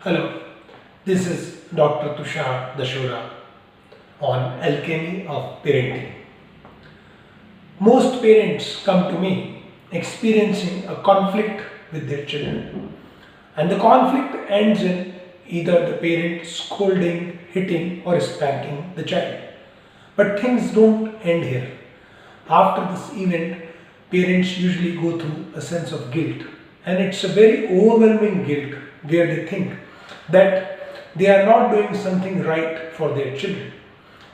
Hello, this is Dr. Tushar Dashora on Alchemy of Parenting. Most parents come to me experiencing a conflict with their children, and the conflict ends in either the parent scolding, hitting, or spanking the child. But things don't end here. After this event, parents usually go through a sense of guilt, and it's a very overwhelming guilt where they think that they are not doing something right for their children.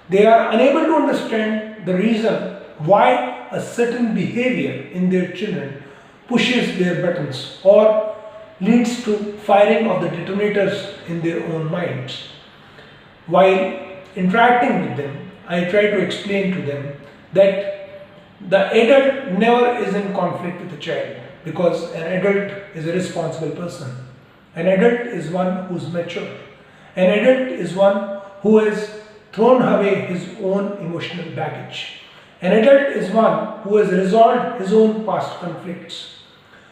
They are unable to understand the reason why a certain behavior in their children pushes their buttons or leads to firing of the detonators in their own minds. While interacting with them, I try to explain to them that the adult never is in conflict with the child, because an adult is a responsible person. An adult is one who is mature. An adult is one who has thrown away his own emotional baggage. An adult is one who has resolved his own past conflicts.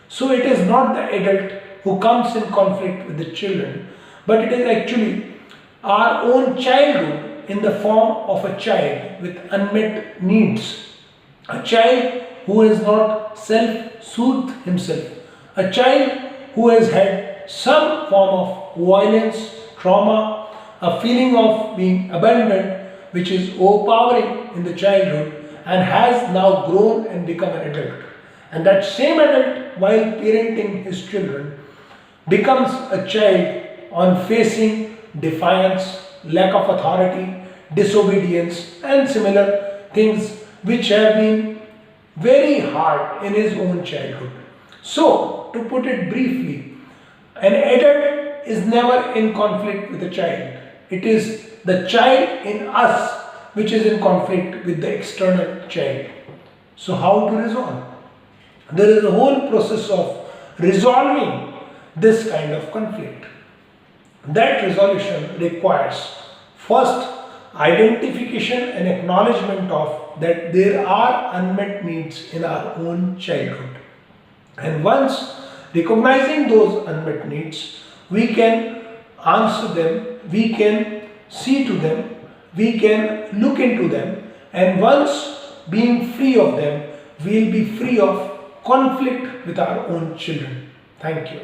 So it is not the adult who comes in conflict with the children, but it is actually our own childhood in the form of a child with unmet needs. A child who has not self-soothed himself. A child who has had some form of violence, trauma, a feeling of being abandoned, which is overpowering in the childhood and has now grown and become an adult. And that same adult, while parenting his children, becomes a child on facing defiance, lack of authority, disobedience, and similar things which have been very hard in his own childhood. So, to put it briefly, an adult is never in conflict with a child. It is the child in us which is in conflict with the external child. So how to resolve? There is a whole process of resolving this kind of conflict. That resolution requires first identification and acknowledgement of that there are unmet needs in our own childhood. And once recognizing those unmet needs, we can answer them, we can see to them, we can look into them, and once being free of them, we will be free of conflict with our own children. Thank you.